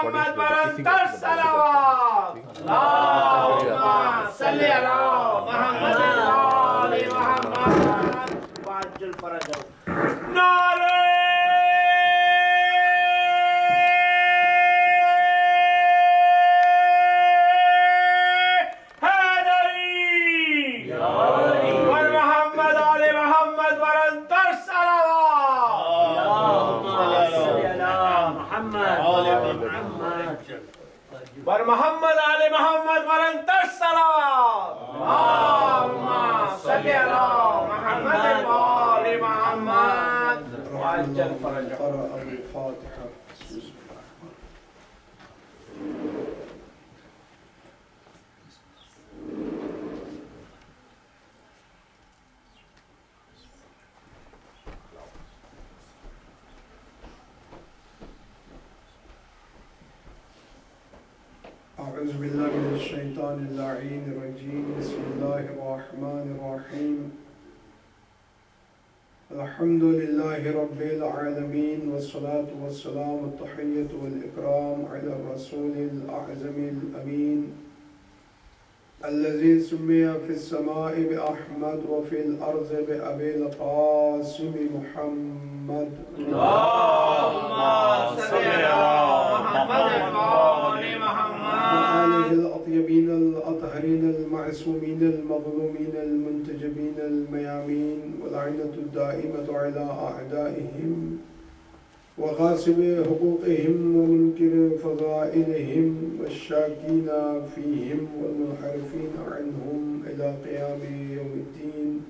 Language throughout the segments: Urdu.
محمد برانتر صلوات اللہم صلی علی محمد وآل محمد وعجل فرجہ نعرہ بر محمد آل محمد برانتر صلوات اللہم صلی علی محمد وآل محمد وعجل فرجہ الفاتحہ اعوذ باللہ من الشیطان اللعین الرجیم بسم اللہ الرحمن الرحیم الحمدللہ رب العالمین والصلاة والسلام التحیۃ والاکرام علی الرسول الاعظم الامین الذي سمي في السماء بأحمد وفي الأرض بأبي القاسم محمد اللهم صل على محمد وآل محمد وآله الأطيبين الأطهرين المعصومين المظلومين المنتجبين الميامين واللعنة الدائمة على أعدائهم وغاصب حقوقهم ومنكر فضائلهم والشاكين فيهم والمنحرفين عنهم إلى قيام يوم الدين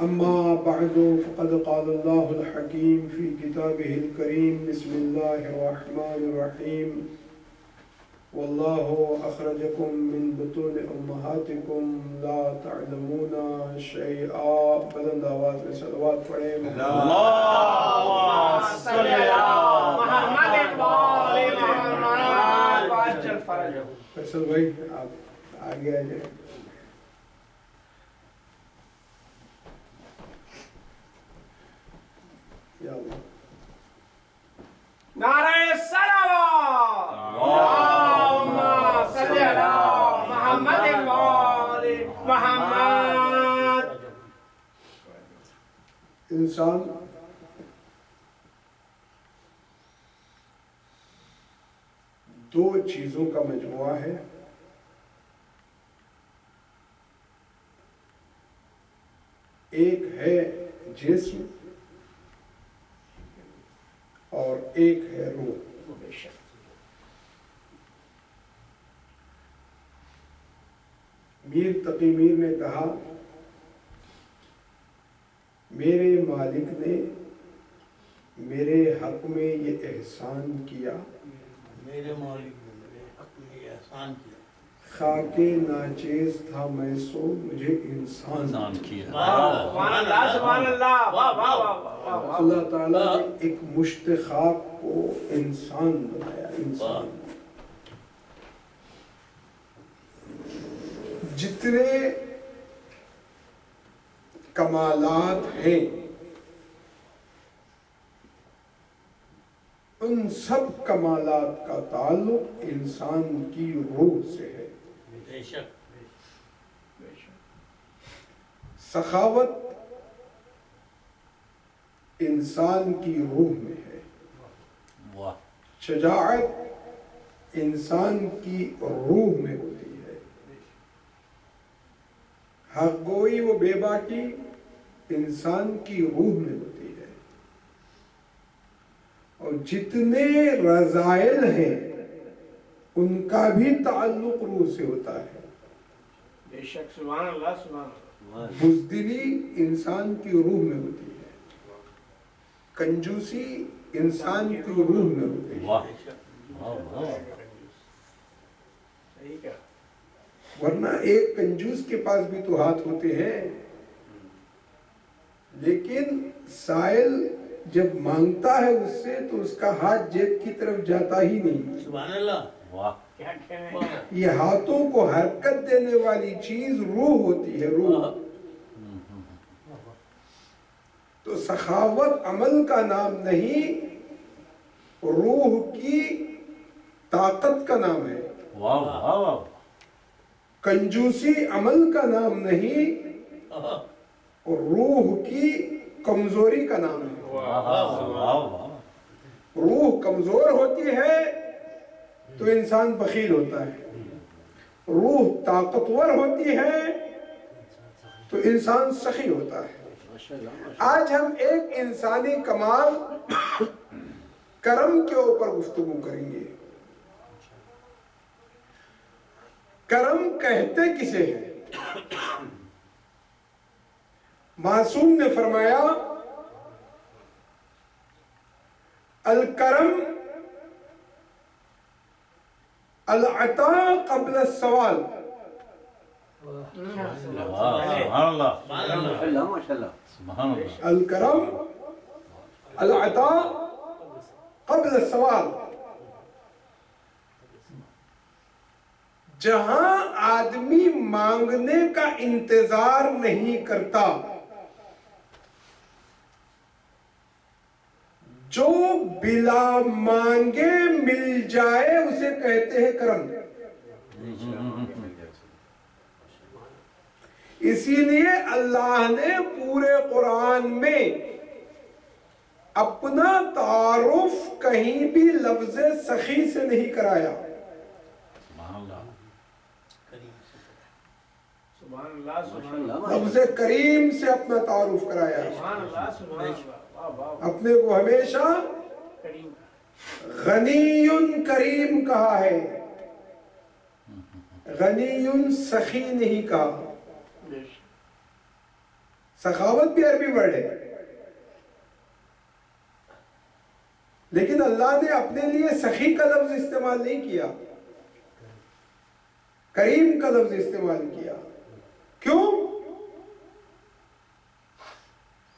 أما بعد فقد قال الله الحكيم في كتابه الكريم بسم الله الرحمن الرحيم والله أخرجكم من بطون أمهاتكم لا تعلمون شيئا بلند آواز میں صلوات پڑھیں اللهم صل على محمد وآل محمد وعجل فرجہ فیصل بھائی آپ آگے آ جائیں یا اللہ نعرہ صلوات اللہم صلی علی محمد وآل محمد انسان دو چیزوں کا مجموعہ ہے ایک ہے جسم اور ایک ہے روح میر تقی میر نے کہا میرے مالک نے میرے حق میں یہ احسان کیا میرے مالک نے میرے حق میں یہ احسان کیا خاک ناچیز تھا میں سو مجھے انسان کیا سبحان اللہ سبحان اللہ واہ واہ واہ واہ اللہ تعالیٰ نے ایک مشت خاک کو انسان بنایا انسان جتنے کمالات ہیں ان سب کمالات کا تعلق انسان کی روح سے ہے بے شک سخاوت انسان کی روح میں ہے شجاعت انسان کی روح میں ہوتی ہے حق گوئی و بے باکی انسان کی روح میں ہوتی ہے اور جتنے رذائل ہیں ان کا بھی تعلق روح سے ہوتا ہے بے شک سبحان اللہ سبحان اللہ بزدلی انسان کی روح میں ہوتی ہے کنجوسی انسان کی روح میں ہوتی ہے صحیح کہا ورنہ ایک کنجوس کے پاس بھی تو ہاتھ ہوتے ہیں لیکن سائل جب مانگتا ہے اس سے تو اس کا ہاتھ جیب کی طرف جاتا ہی نہیں سبحان اللہ کیا کہنے یہ ہاتھوں کو حرکت دینے والی چیز روح ہوتی ہے روح تو سخاوت عمل کا نام نہیں روح کی طاقت کا نام ہے، واہ واہ واہ، کنجوسی عمل کا نام نہیں، اور روح کی کمزوری کا نام ہے۔ واہ واہ، روح کمزور ہوتی ہے تو انسان بخیل ہوتا ہے، روح طاقتور ہوتی ہے تو انسان سخی ہوتا ہے۔ آج ہم ایک انسانی کمال کرم کے اوپر گفتگو کریں گے۔ کرم کہتے کسے ہیں؟ معصوم نے فرمایا الکرم العطا قبل السوال۔ سبحان اللہ، سبحان اللہ، الکرم العطا قبل السوال۔ جہاں آدمی مانگنے کا انتظار نہیں کرتا، جو بلا مانگے مل جائے اسے کہتے ہیں کرم۔ اسی لیے اللہ نے پورے قرآن میں اپنا تعارف کہیں بھی لفظ سخی سے نہیں کرایا، سبحان اللہ سبحان اللہ لفظ کریم سے اپنا تعارف کرایا ہے۔ سبحان اللہ سبحان اللہ، واہ واہ، اپنے کو ہمیشہ کریم غنی کریم کہا ہے، غنی سخی نہیں کہا۔ سخاوت بھی عربی ورڈ ہے، لیکن اللہ نے اپنے لیے سخی کا لفظ استعمال نہیں کیا، کریم کا لفظ استعمال کیا۔ کیوں؟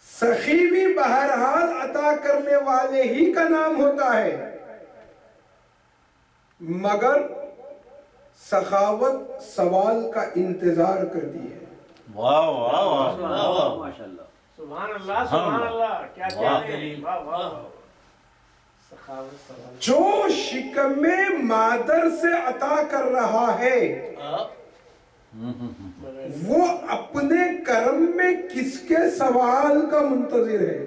سخی بھی بہرحال عطا کرنے والے ہی کا نام ہوتا ہے، مگر سخاوت سوال کا انتظار کرتی ہے۔ واہ واہ واہ، ماشاءاللہ، سبحان اللہ سبحان اللہ، کیا کہتے ہیں، واہ واہ، سخاوت سوال، جو شکم مادر سے عطا کر رہا ہے وہ اپنے کرم میں کس کے سوال کا منتظر ہے؟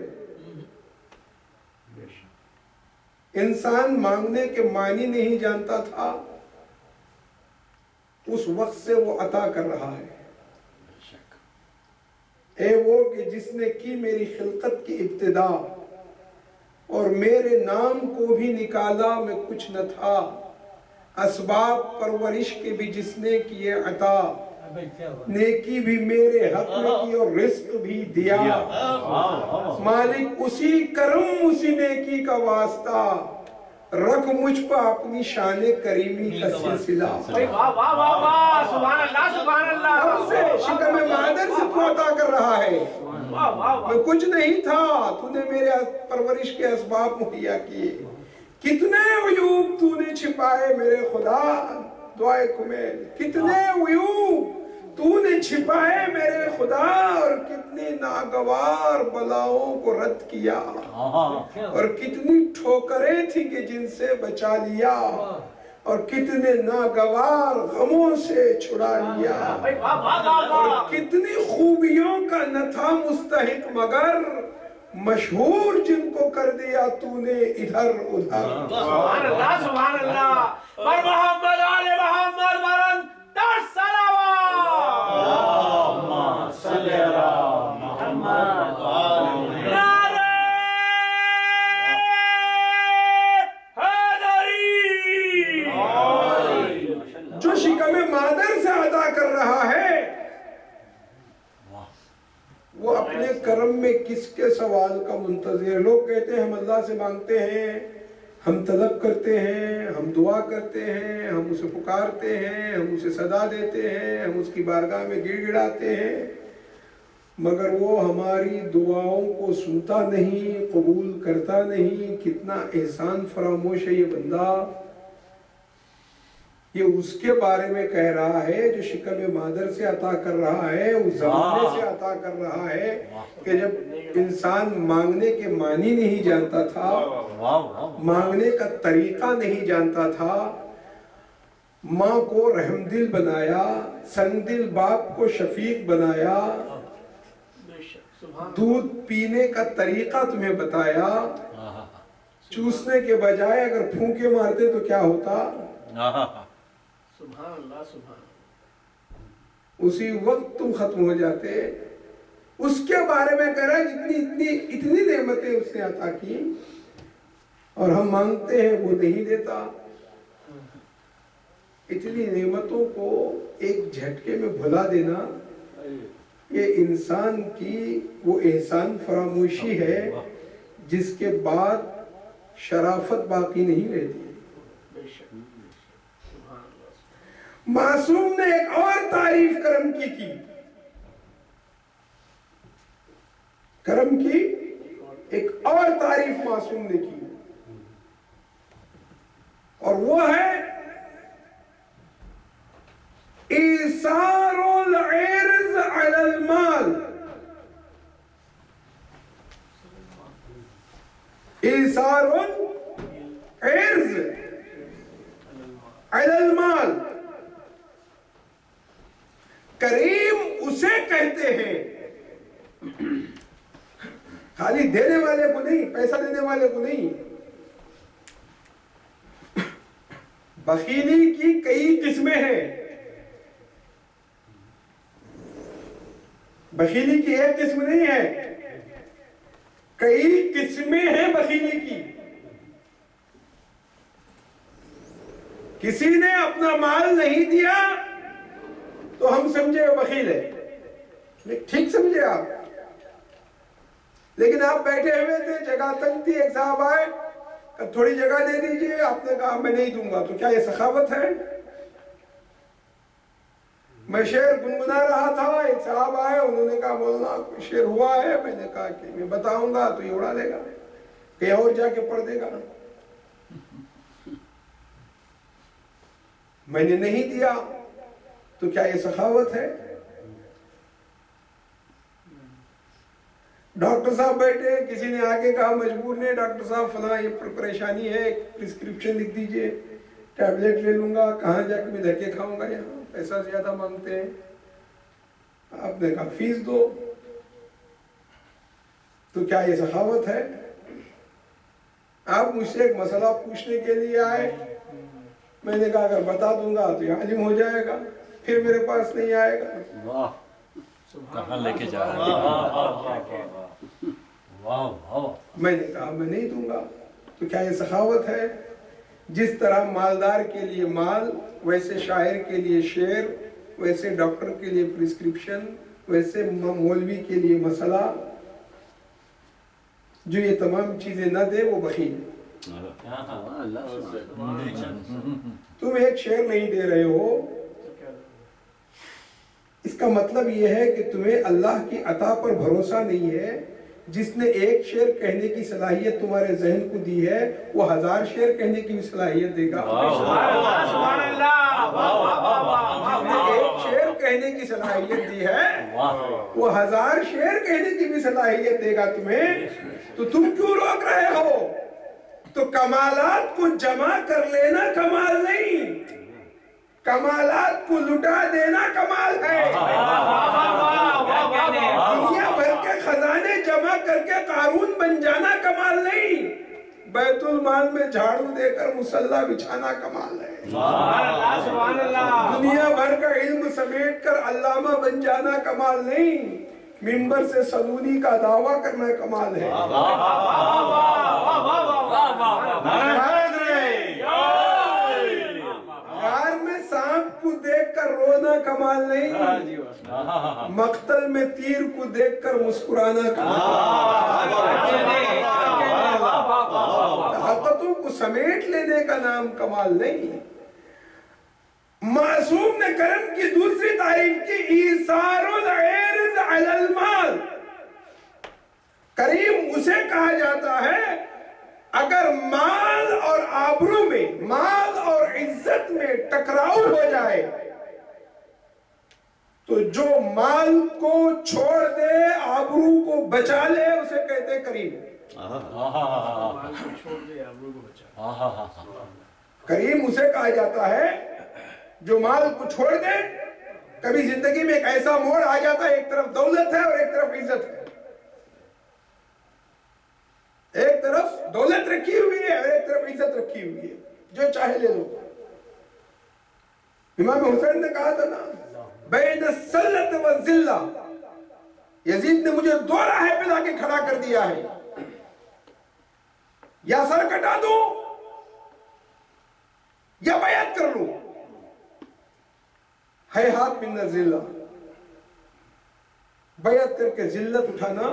انسان مانگنے کے معنی نہیں جانتا تھا، اس وقت سے وہ عطا کر رہا ہے۔ اے وہ کہ جس نے کی میری خلقت کی ابتدا، اور میرے نام کو بھی نکالا میں کچھ نہ تھا، اسباب پرورش کے بھی جس نے کیے عطا، نیکی بھی میرے حق میں کی اور رزق بھی دیا، مالک اسی کرم اسی نیکی کا واسطہ، رکھ مجھ پر اپنی شان کریمی کا سلسلہ۔ واہ واہ واہ واہ، سبحان اللہ سبحان اللہ، اب سے شکم مادر سے تو عطا کر رہا ہے، واہ واہ واہ، میں کچھ نہیں تھا، تو نے میرے پرورش کے اسباب مہیا کیے، کتنے عیوب تو نے چھپائے میرے خدا، دعائے کمیل، کتنے عیوب تو نے چھپائے میرے خدا، اور کتنی ناگوار بلاؤں کو رد کیا، اور کتنی ٹھوکریں تھیں کہ جن سے بچا لیا، اور کتنے ناگوار غموں سے چھڑا لیا، اور کتنی خوبیوں کا نہ تھا مستحق مگر مشہور جن کو کر دیا تو نے ادھر ادھر۔ سبحان اللہ سبحان اللہ، بر محمد آل محمد ورن در صلوات، اللہم صلی علی محمد نعرہ حیدری، جو شکم مادر سے عطا کر رہا ہے وہ اپنے کرم میں کس کے سوال کا منتظر ہے؟ لوگ کہتے ہیں ہم اللہ سے مانگتے ہیں، ہم طلب کرتے ہیں، ہم دعا کرتے ہیں، ہم اسے پکارتے ہیں، ہم اسے صدا دیتے ہیں، ہم اس کی بارگاہ میں گڑ گڑاتے ہیں، مگر وہ ہماری دعاؤں کو سنتا نہیں، قبول کرتا نہیں۔ کتنا احسان فراموش ہے یہ بندہ، یہ اس کے بارے میں کہہ رہا ہے جو شکم مادر سے عطا کر رہا ہے، اس زمانے سے عطا کر رہا ہے کہ جب انسان مانگنے کے معنی نہیں جانتا تھا، مانگنے کا طریقہ نہیں جانتا تھا، ماں کو رحم دل بنایا، سنگ دل باپ کو شفیق بنایا، دودھ پینے کا طریقہ تمہیں بتایا، چوسنے کے بجائے اگر پھونکے مارتے تو کیا ہوتا، سبحان اللہ سبحان اللہ، اسی وقت تم ختم ہو جاتے۔ اس کے بارے میں کہہ رہا ہے اتنی نعمتیں اس نے عطا کی اور ہم مانگتے ہیں وہ نہیں دیتا۔ اتنی نعمتوں کو ایک جھٹکے میں بھلا دینا، یہ انسان کی وہ احسان فراموشی ہے جس کے بعد شرافت باقی نہیں رہتی۔ معصوم نے ایک اور تعریف کرم کی کرم کی ایک اور تعریف معصوم نے کی، اور وہ ہے ایثار العرض علی المال۔ ایثار العرض علی المال، کریم اسے کہتے ہیں، خالی دینے والے کو نہیں، پیسہ دینے والے کو نہیں۔ بخیلی کی کئی قسمیں ہیں، بخیلی کی ایک قسم نہیں ہے، کئی قسمیں ہیں بخیلی کی۔ کسی نے اپنا مال نہیں دیا تو ہم سمجھے وہ بخیل ہے، ٹھیک سمجھے آپ، لیکن آپ بیٹھے ہوئے تھے، جگہ تنگ تھی، ایک صاحب آئے کہ تھوڑی جگہ دے دیجئے، آپ نے کہا میں نہیں دوں گا، تو کیا یہ سخاوت ہے؟ میں شعر گنگنا رہا تھا، ایک صاحب آئے، انہوں نے کہا مولانا کوئی شعر ہوا ہے؟ میں نے کہا کہ میں بتاؤں گا تو یہ اڑا دے گا، کہیں اور جا کے پڑھ دے گا۔ میں نے نہیں دیا تو کیا یہ سخاوت ہے؟ ڈاکٹر صاحب بیٹھے، کسی نے آگے کہا مجبور نے، ڈاکٹر صاحب فلاں یہ پریشانی ہے، ایک پرسکرپشن لکھ دیجئے، ٹیبلیٹ لے لوں گا، کہاں جا کے میں دھکے کھاؤں گا، یہاں پیسہ زیادہ مانگتے ہیں۔ آپ نے کہا فیس دو، تو کیا یہ سخاوت ہے؟ آپ مجھ سے ایک مسئلہ پوچھنے کے لیے آئے، میں نے کہا اگر بتا دوں گا تو یہ عالم ہو جائے گا، پھر میرے پاس نہیں آئے گا۔ کہاں لے کے جا رہے ہیں؟ میں نے کہا میں نہیں دوں گا، تو کیا یہ سخاوت ہے؟ جس طرح مالدار کے لیے مال، ویسے شاعر کے لیے شعر، ویسے ڈاکٹر کے لیے پرسکرپشن، ویسے مولوی کے لیے مسئلہ، جو یہ تمام چیزیں نہ دے وہ بخیل ہے۔ تم ایک شعر نہیں دے رہے ہو، اس کا مطلب یہ ہے کہ تمہیں اللہ کی عطا پر بھروسہ نہیں ہے۔ جس نے ایک شعر کہنے کی صلاحیت تمہارے ذہن کو دی ہے، وہ 1000 شعر کہنے کی بھی صلاحیت دے گا۔ سبحان اللہ، جس نے ایک شعر کہنے کی صلاحیت دی ہے، وہ 1000 شعر کہنے کی بھی صلاحیت دے گا تمہیں، تو تم کیوں روک رہے ہو؟ تو کمالات کو جمع کر لینا کمال نہیں، کمالات کو لٹا دینا کمال ہے۔ دنیا بھر کے خزانے جمع کر کے قارون بن جانا کمال نہیں، بیت المال میں جھاڑو دے کر مصلی بچھانا کمال ہے۔ سبحان اللہ، دنیا بھر کا علم سمیٹ کر علامہ بن جانا کمال نہیں، منبر سے سلونی کا دعویٰ کرنا کمال ہے۔ غار میں سانپ کو دیکھ کر رونا کمال نہیں، مقتل میں تیر کو دیکھ کر مسکرانا کمال ہے۔ حقیقتوں کو سمیٹ لینے کا نام کمال نہیں۔ معصوم نے کرم کی دوسری تعریف کی، ایثار العرض علی المال۔ کریم اسے کہا جاتا ہے اگر مال اور آبرو میں، مال اور عزت میں ٹکراؤ ہو جائے تو جو مال کو چھوڑ دے، آبرو کو بچا لے، اسے کہتے کریم۔ کریم اسے کہا جاتا ہے جو مال کو چھوڑ دے، کبھی زندگی میں ایک ایسا موڑ آ جاتا ہے، ایک طرف دولت ہے اور ایک طرف عزت ہے، ایک طرف دولت رکھی ہوئی ہے اور ایک طرف عزت رکھی ہوئی ہے، جو چاہے لے لو۔ امام حسین نے کہا تھا نا، بین السلط والذلہ، یزید نے مجھے دو راہیں پہ لا کے کھڑا کر دیا ہے، یا سر کٹا دوں یا بیعت کر لوں۔ ہیہات من الذلہ، بیعت کر کے ذلت اٹھانا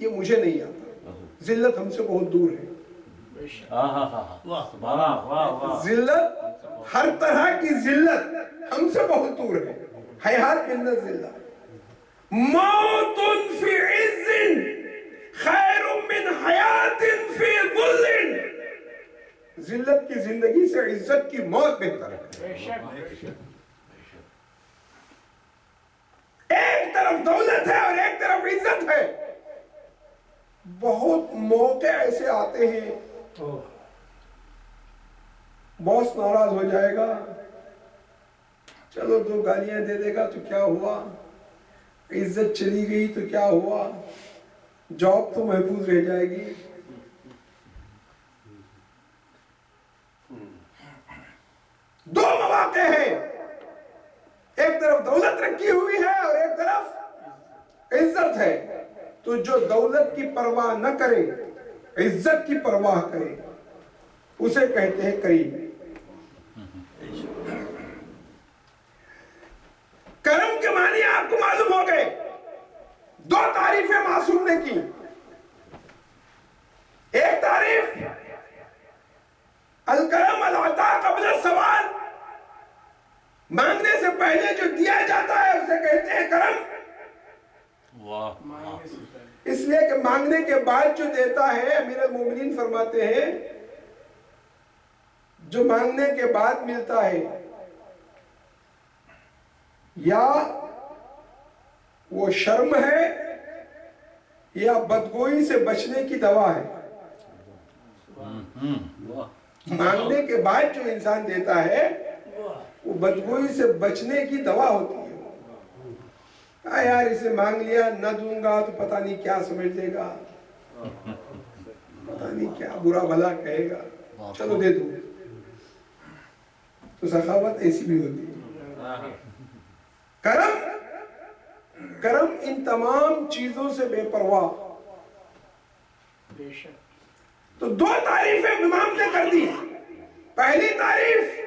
یہ مجھے نہیں آتا، ذلت ہم سے بہت دور ہے۔ ذلت، ہر طرح کی ذلت ہم سے بہت دور ہے۔ ہیہات من الذلہ، موت فی عز خیر من حیات فی ذل، ذلت کی زندگی سے عزت کی موت بہتر ہے۔ ایک طرف دولت ہے اور ایک طرف عزت ہے۔ بہت موقع ایسے آتے ہیں، باس ناراض ہو جائے گا، چلو دو گالیاں دے دے گا تو کیا ہوا، عزت چلی گئی تو کیا ہوا، جاب تو محفوظ رہ جائے گی۔ دو مواقع ہیں، ایک طرف دولت رکھی ہوئی ہے اور ایک طرف عزت ہے، تو جو دولت کی پرواہ نہ کرے، عزت کی پرواہ کرے، اسے کہتے ہیں کریم۔ کرم کے معنی آپ کو معلوم ہو گئے۔ دو تعریفیں معصوم نے کی، ایک تعریف الکرم العطا قبل السوال، مانگنے سے پہلے جو دیا جاتا ہے اسے کہتے ہیں کرم۔ اس لیے کہ مانگنے کے بعد جو دیتا ہے، امیر المومنین فرماتے ہیں جو مانگنے کے بعد ملتا ہے یا وہ شرم ہے یا بدگوئی سے بچنے کی دوا ہے۔ مانگنے کے بعد جو انسان دیتا ہے وہ بدگوئی سے بچنے کی دوا ہوتی ہے۔ یار اسے مانگ لیا، نہ دوں گا تو پتہ نہیں کیا سمجھ لے گا، پتہ نہیں کیا برا بھلا کہے گا، چلو دے دوں۔ تو سخاوت ایسی بھی ہوتی ہے۔ کرم ان تمام چیزوں سے بے پرواہ۔ تو دو تعریفیں امام نے کر دی۔ پہلی تعریف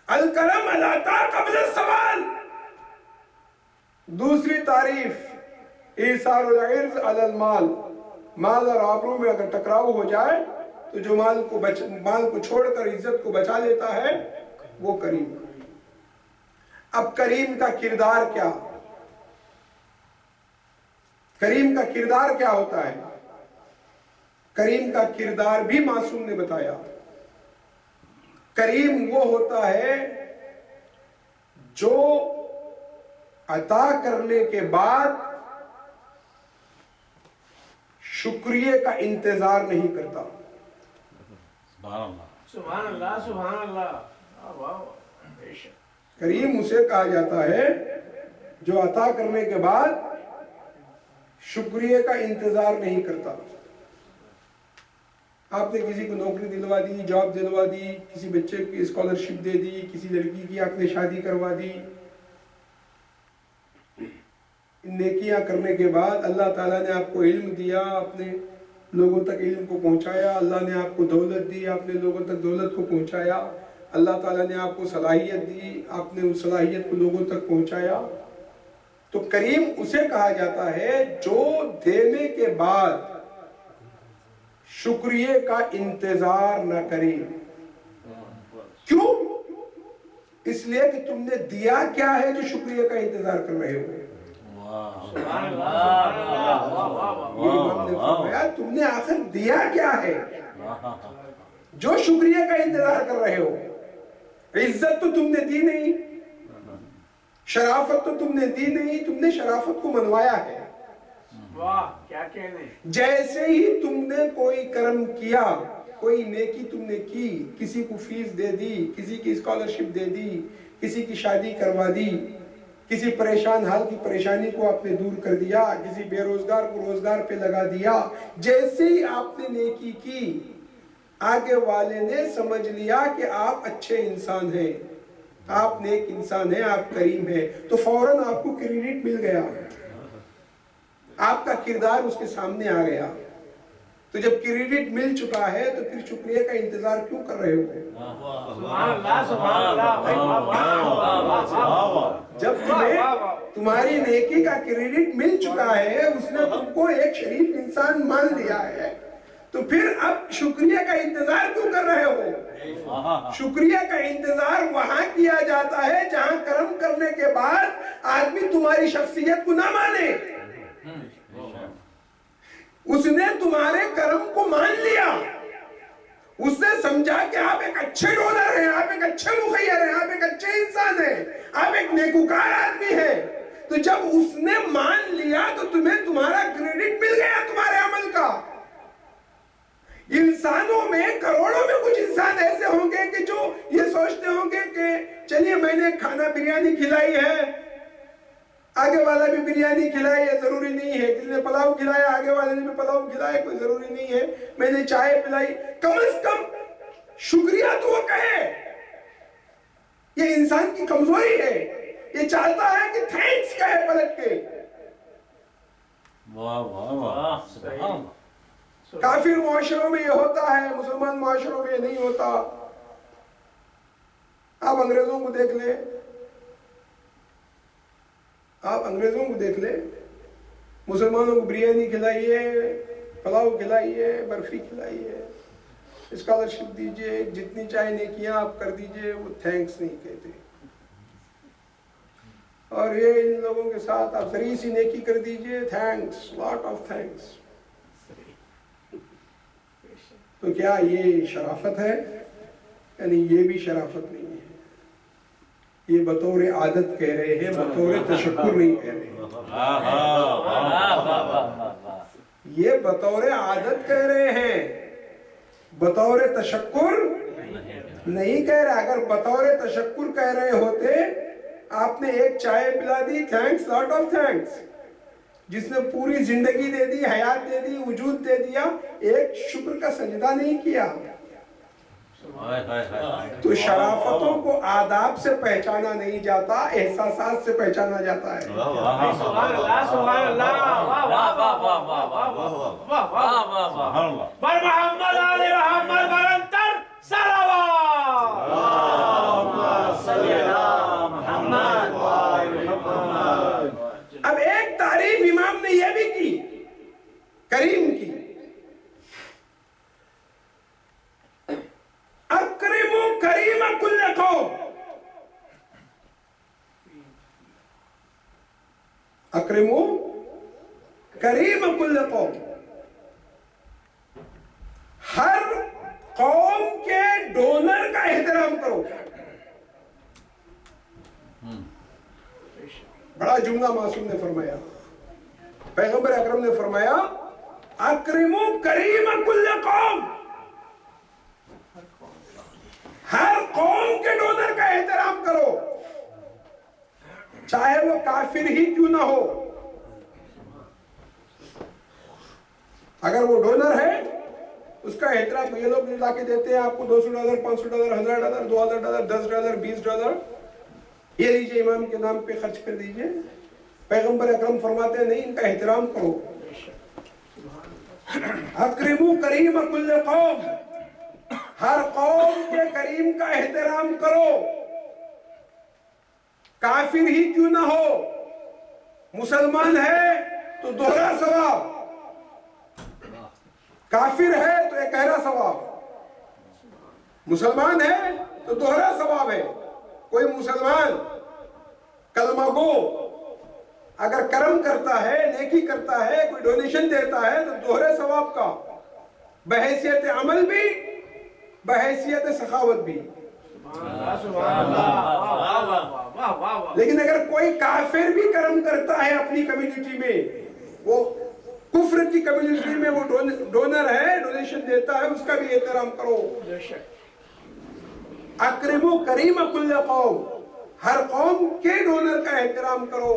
الکرم العطا قبل السوال، دوسری تعریف ایثار العرض علی المال، مال اور آبرو میں اگر ٹکراؤ ہو جائے تو جو مال کو چھوڑ کر عزت کو بچا لیتا ہے وہ کریم۔ اب کریم کا کردار کیا؟ کریم کا کردار کیا ہوتا ہے؟ کریم کا کردار بھی معصوم نے بتایا۔ کریم وہ ہوتا ہے جو عطا کرنے کے بعد شکریہ کا انتظار نہیں کرتا۔ سبحان اللہ، سبحان اللہ۔ کریم اسے کہا جاتا ہے جو عطا کرنے کے بعد شکریہ کا انتظار نہیں کرتا۔ آپ نے کسی کو نوکری دلوا دی، جاب دلوا دی، کسی بچے کی اسکالرشپ دے دی، کسی لڑکی کی آپ نے شادی کروا دی، نیکیاں کرنے کے بعد اللہ تعالیٰ نے آپ کو علم دیا، آپ نے لوگوں تک علم کو پہنچایا، اللہ نے آپ کو دولت دی، آپ نے لوگوں تک دولت کو پہنچایا، اللہ تعالیٰ نے آپ کو صلاحیت دی، آپ نے اس صلاحیت کو لوگوں تک پہنچایا۔ تو کریم اسے کہا جاتا ہے جو دینے کے بعد شکریہ کا انتظار نہ کرے۔ کیوں؟ اس لیے کہ تم نے دیا کیا ہے جو شکریہ کا انتظار کر رہے ہو؟ یہ امام نے فرمایا تم نے آخر دیا کیا ہے جو شکریہ کا انتظار کر رہے ہو؟ عزت تو تم نے دی نہیں، شرافت تو تم نے دی نہیں، تم نے شرافت کو منوایا ہے۔ واہ کیا کہنے۔ جیسے ہی تم نے کوئی کرم کیا کوئی نیکی تم نے کی، کسی کو فیس دے دی، کسی کی اسکالرشپ دے دی، کسی کی شادی کروا دی، کسی پریشان حال کی پریشانی کو آپ نے دور کر دیا، کسی بے روزگار کو روزگار پہ لگا دیا، جیسے ہی آپ نے نیکی کی آگے والے نے سمجھ لیا کہ آپ اچھے انسان ہیں، آپ نیک انسان ہیں، آپ کریم ہیں، تو فوراً آپ کو کریڈٹ مل گیا، آپ کا کردار اس کے سامنے آ گیا۔ تو جب کریڈٹ مل چکا ہے تو پھر شکریہ کا انتظار کیوں کر رہے ہو؟ سبحان اللہ، سبحان اللہ۔ جب تمہاری نیکی کا کریڈٹ مل چکا ہے، اس نے تم کو ایک شریف انسان مان لیا ہے، تو پھر اب شکریہ کا انتظار کیوں کر رہے ہو؟ شکریہ کا انتظار وہاں کیا جاتا ہے جہاں کرم کرنے کے بعد آدمی تمہاری شخصیت کو نہ مانے۔ اس نے تمہارے کرم کو مان لیا، اس نے سمجھا کہ آپ ایک اچھے ڈونر ہیں، آپ ایک اچھے مخیر ہیں، آپ ایک اچھے انسان ہیں، آپ ایک نیکوکار آدمی ہیں۔ تو جب اس نے مان لیا تو تمہیں تمہارا کریڈٹ مل گیا تمہارے عمل کا۔ انسانوں میں کروڑوں میں کچھ انسان ایسے ہوں گے کہ جو یہ سوچتے ہوں گے کہ چلیے میں نے کھانا بریانی کھلائی ہے، آگے والا بھی بریانی کھلائی ہے، ضروری نہیں ہے، کسی نے پلاؤ کھلایا، آگے والے نے بھی پلاؤ کھلایا، کوئی ضروری نہیں ہے، میں نے چائے پلائی، کم از کم شکریہ تو وہ کہے۔ یہ انسان کی کمزوری ہے، یہ چاہتا ہے کہ تھینکس کہے پلٹ کے۔ واہ واہ واہ، سبحان اللہ۔ کافر معاشروں میں یہ ہوتا ہے، مسلمان معاشروں میں یہ نہیں ہوتا۔ آپ انگریزوں کو دیکھ لیں، آپ انگریزوں کو دیکھ لیں، مسلمانوں کو بریانی کھلائیے، پلاؤ کھلائیے، برفی کھلائیے، اسکالرشپ دیجئے، جتنی چاہے نیکیاں آپ کر دیجئے، وہ تھینکس نہیں کہتے۔ اور یہ ان لوگوں کے ساتھ آپ ذریعی سی نیکی کر دیجئے، تھینکس، لاٹ آف تھینکس۔ تو کیا یہ شرافت ہے؟ یعنی یہ بھی شرافت نہیں ہے، یہ بطور عادت کہہ رہے ہیں، بطور تشکر نہیں کہہ رہے ہیں۔ یہ بطور عادت کہہ رہے ہیں، بطور تشکر نہیں کہہ رہے۔ اگر بطور تشکر کہہ رہے ہوتے، آپ نے ایک چائے پلا دی، تھینکس، لاٹ آف تھینکس۔ جس نے پوری زندگی دے دی، حیات دے دی، وجود دے دیا، ایک شکر کا سجدہ نہیں کیا۔ تو شرافتوں کو آداب سے پہچانا نہیں جاتا، احساسات سے پہچانا جاتا ہے۔ سبحان اللہ، سبحان اللہ، واہ واہ واہ واہ واہ واہ واہ واہ واہ۔ بر محمد آل محمد برنتر صلوات۔ اللہم صلی علی محمد وآل محمد۔ اب ایک تعریف امام نے یہ بھی کی کریم کی، اکرموا کریم کل قوم، اکرموا کریم کل قوم، ہر قوم کے ڈونر کا احترام کرو۔ بڑا جملہ معصوم نے فرمایا، پیغمبر اکرم نے فرمایا، اکرموا کریم کل قوم، ہر قوم کے ڈونر کا احترام کرو، چاہے وہ کافر ہی کیوں نہ ہو۔ اگر وہ ڈونر ہے اس کا احترام، یہ لوگ لا کے دیتے ہیں آپ کو $200، $500، $1000، $2000، $10، $20، یہ لیجئے امام کے نام پہ خرچ کر دیجئے۔ پیغمبر اکرم فرماتے ہیں نہیں، ان کا احترام کرو۔ اکرموا کریم کل قوم، ہر قوم کے کریم کا احترام کرو، کافر ہی کیوں نہ ہو۔ مسلمان ہے تو دوہرا ثواب، کافر ہے تو ایک گہرا ثواب، مسلمان ہے تو دوہرا ثواب ہے۔ کوئی مسلمان کلمہ گو اگر کرم کرتا ہے، نیکی کرتا ہے، کوئی ڈونیشن دیتا ہے تو دوہرے ثواب کا، بحیثیت عمل بھی، بحیثیت سخاوت بھی۔ لیکن اگر کوئی کافر بھی کرم کرتا ہے اپنی کمیونٹی میں، وہ کفر کی کمیونٹی میں وہ ڈونر ہے، ڈونیشن دیتا ہے، اس کا بھی احترام کرو۔ اکرمو کریم کل قوم، ہر قوم کے ڈونر کا احترام کرو،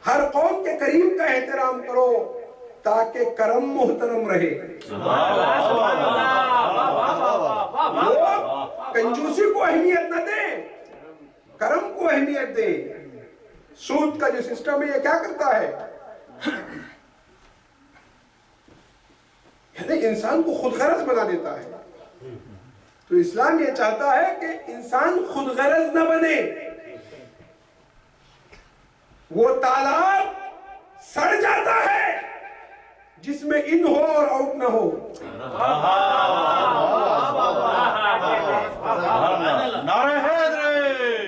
ہر قوم کے کریم کا احترام کرو تاکہ کرم محترم رہے۔ لوگ کنجوسی کو اہمیت نہ دیں، کرم کو اہمیت دیں۔ سود کا جو سسٹم ہے یہ کیا کرتا ہے؟ یعنی انسان کو خود غرض بنا دیتا ہے۔ تو اسلام یہ چاہتا ہے کہ انسان خود غرض نہ بنے۔ وہ تالاب سڑ جاتا ہے جس میں ان ہو اور آؤٹ نہ ہو۔ نعرہ حیدری!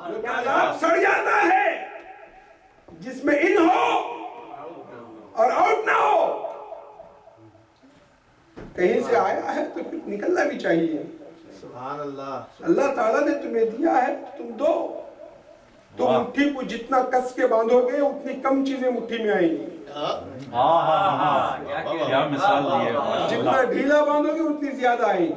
وہ تالاب سڑ جاتا ہے جس میں ان ہو اور آؤٹ نہ ہو۔ کہیں سے آیا ہے تو پھر نکلنا بھی چاہیے۔ سبحان اللہ۔ اللہ تعالیٰ نے تمہیں دیا ہے تم دو۔ تم مٹھی کو جتنا کس کے باندھو گے اتنی کم چیزیں مٹھی میں آئیں گی۔ کیا مثال دی ہے! جتنا ڈھیلا باندھو گے اتنی زیادہ آئیں گی۔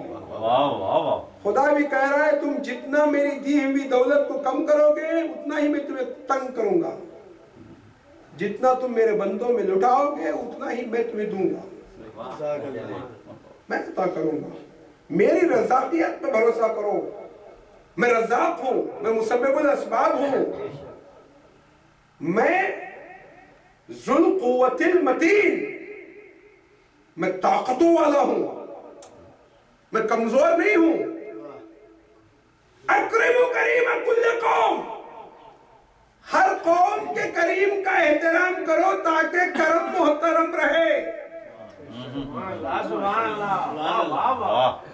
خدا بھی کہہ رہا ہے تم جتنا میری دی ہوئی دولت کو کم کرو گے اتنا ہی میں تمہیں تنگ کروں گا، جتنا تم میرے بندوں میں لٹاؤ گے اتنا ہی میں تمہیں دوں گا، میں عطا کروں گا۔ میری رزاقیت پہ بھروسہ کرو، میں رزاق ہوں، میں مسبب الاسباب ہوں، میں ذو القوت المتین، میں طاقتوں والا ہوں، میں کمزور نہیں ہوں۔ اکرم کریم کل قوم، ہر قوم کے کریم کا احترام کرو تاکہ کرم محترم رہے۔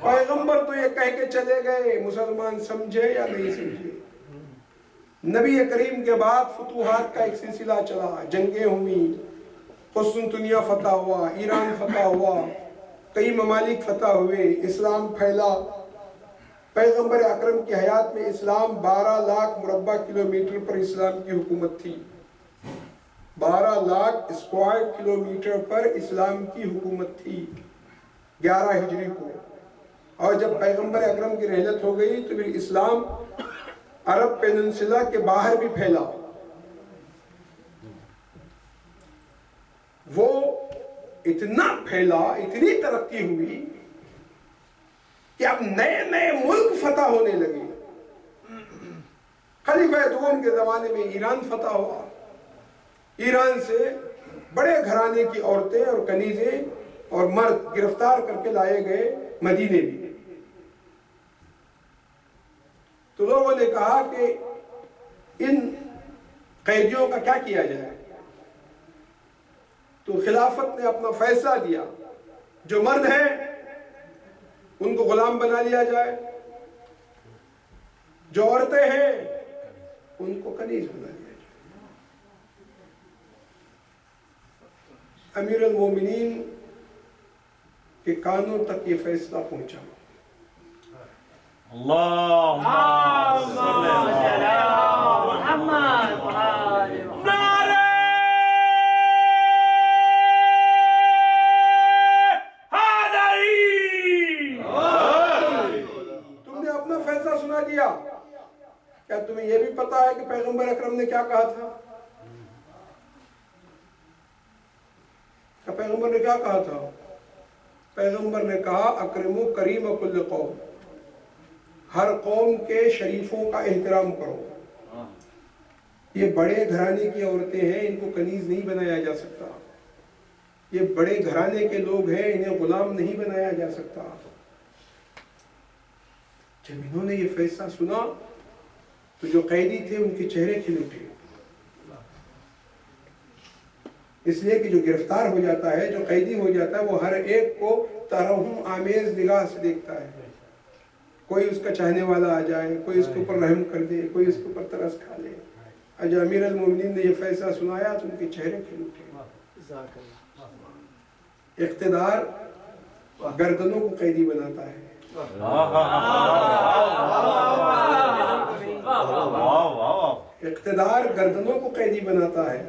پیغمبر تو یہ کہہ کے چلے گئے، مسلمان سمجھے یا نہیں سمجھے۔ نبی کریم کے بعد فتوحات کا ایک سلسلہ چلا، جنگیں ہوئی، قسطنطنیہ فتح ہوا، ایران فتح ہوا، کئی ممالک فتح ہوئے، اسلام پھیلا۔ پیغمبر اکرم کی حیات میں اسلام 12 لاکھ مربع کلومیٹر پر اسلام کی حکومت تھی۔ 12 لاکھ اسکوائر کلومیٹر پر اسلام کی حکومت تھی 11 ہجری کو۔ اور جب پیغمبر اکرم کی رحلت ہو گئی تو پھر اسلام عرب پیننسلا کے باہر بھی پھیلا۔ وہ اتنا پھیلا، اتنی ترقی ہوئی کہ اب نئے نئے ملک فتح ہونے لگے۔ خلیفہ دوم کے زمانے میں ایران فتح ہوا، ایران سے بڑے گھرانے کی عورتیں اور کنیزیں اور مرد گرفتار کر کے لائے گئے مدینے بھی۔ تو لوگوں نے کہا کہ ان قیدیوں کا کیا کیا جائے؟ تو خلافت نے اپنا فیصلہ دیا، جو مرد ہیں ان کو غلام بنا لیا جائے، جو عورتیں ہیں ان کو کنیز بنا لیا جائے۔ امیر المومنین کے کانوں تک یہ فیصلہ پہنچا۔ اللہم صلی اللہ محمد۔ نعرہ حیدری! تم نے اپنا فیصلہ سنا دیا، کیا تمہیں یہ بھی پتا ہے کہ پیغمبر اکرم نے کیا کہا تھا؟ پیغمبر نے کیا کہا تھا؟ پیغمبر نے کہا اکرمو کریم کل قوم، ہر قوم کے شریفوں کا احترام کرو۔ یہ بڑے گھرانے کی عورتیں ہیں، ان کو کنیز نہیں بنایا جا سکتا۔ یہ بڑے گھرانے کے لوگ ہیں، انہیں غلام نہیں بنایا جا سکتا۔ جب انہوں نے یہ فیصلہ سنا تو جو قیدی تھے ان کے چہرے کھل اٹھے، اس لیے کہ جو گرفتار ہو جاتا ہے، جو قیدی ہو جاتا ہے، وہ ہر ایک کو ترحم آمیز نگاہ سے دیکھتا ہے۔ کوئی اس کا چاہنے والا آ جائے، کوئی اس کے اوپر رحم کر دے، کوئی اس کے اوپر ترس کھا لے۔ اور جب امیر المومنین نے یہ فیصلہ سنایا تو ان کے چہرے کھل اٹھے۔ اقتدار گردنوں کو قیدی بناتا ہے، اقتدار گردنوں کو قیدی بناتا ہے۔